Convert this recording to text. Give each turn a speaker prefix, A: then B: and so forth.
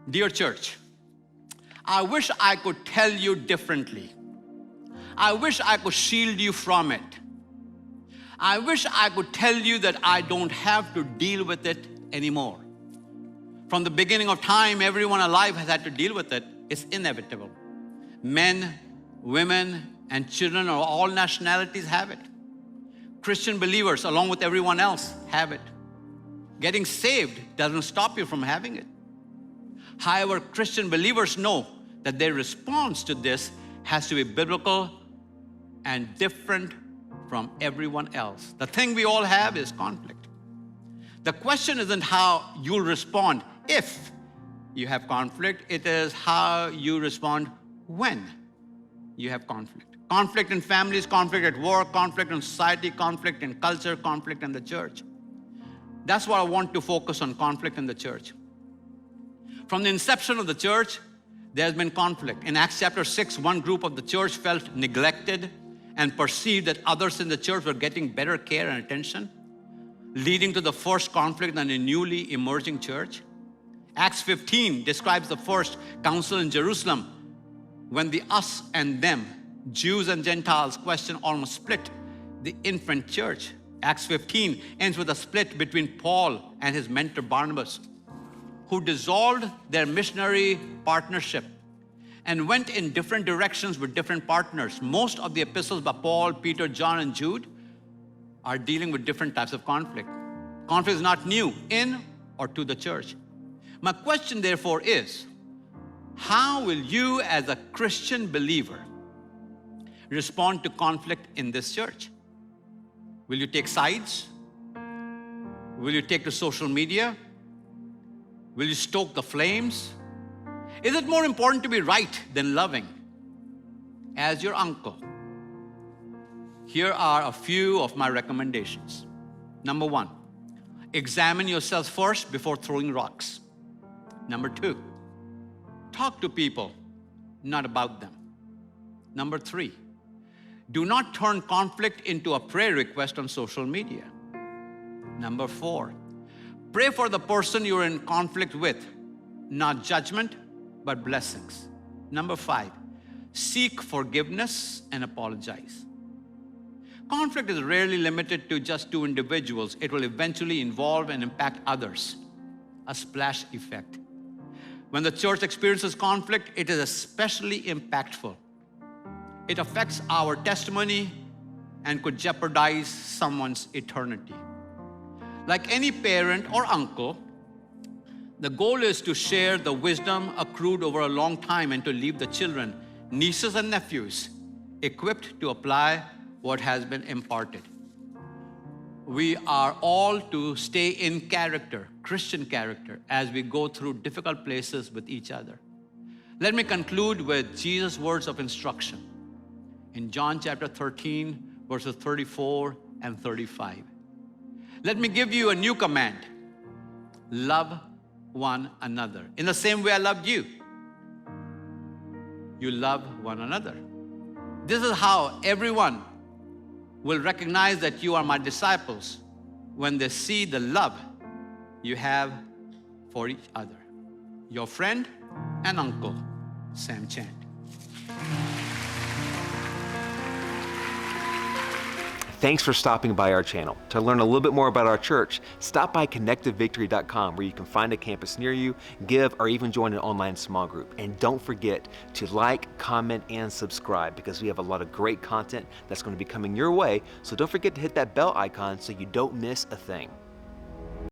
A: Dear church, I wish I could tell you differently. I wish I could shield you from it. I wish I could tell you that I don't have to deal with it anymore. From the beginning of time, everyone alive has had to deal with it. It's inevitable. Men, women, and children of all nationalities have it. Christian believers, along with everyone else, have it. Getting saved doesn't stop you from having it. However, Christian believers know that their response to this has to be biblical and different from everyone else. The thing we all have is conflict. The question isn't how you'll respond if you have conflict. It is how you respond when you have conflict. Conflict in families, conflict at work, conflict in society, conflict in culture, conflict in the church. That's what I want to focus on, conflict in the church. From the inception of the church, there's been conflict. In Acts chapter 6, one group of the church felt neglected and perceived that others in the church were getting better care and attention, leading to the first conflict in a newly emerging church. Acts 15 describes the first council in Jerusalem when the us and them, Jews and Gentiles question almost split the infant church. Acts 15 ends with a split between Paul and his mentor Barnabas, who dissolved their missionary partnership and went in different directions with different partners. Most of the epistles by Paul, Peter, John, and Jude are dealing with different types of conflict. Conflict is not new in or to the church. My question, therefore, is, how will you as a Christian believer respond to conflict in this church? Will you take sides? Will you take to social media? Will you stoke the flames? Is it more important to be right than loving? As your uncle, here are a few of my recommendations. Number one, examine yourselves first before throwing rocks. Number two, talk to people, not about them. Number three, do not turn conflict into a prayer request on social media. Number four, pray for the person you're in conflict with, not judgment, but blessings. Number five, seek forgiveness and apologize. Conflict is rarely limited to just two individuals. It will eventually involve and impact others, a splash effect. When the church experiences conflict, it is especially impactful. It affects our testimony and could jeopardize someone's eternity. Like any parent or uncle, the goal is to share the wisdom accrued over a long time and to leave the children, nieces and nephews, equipped to apply what has been imparted. We are all to stay in character, Christian character, as we go through difficult places with each other. Let me conclude with Jesus' words of instruction in John chapter 13, verses 34 and 35. Let me give you a new command. Love one another. In the same way I loved you, you love one another. This is how everyone will recognize that you are my disciples, when they see the love you have for each other. Your friend and uncle, Sam Chand.
B: Thanks for stopping by our channel. To learn a little bit more about our church, stop by connectivevictory.com, where you can find a campus near you, give, or even join an online small group. And don't forget to like, comment, and subscribe, because we have a lot of great content that's going to be coming your way. So don't forget to hit that bell icon so you don't miss a thing.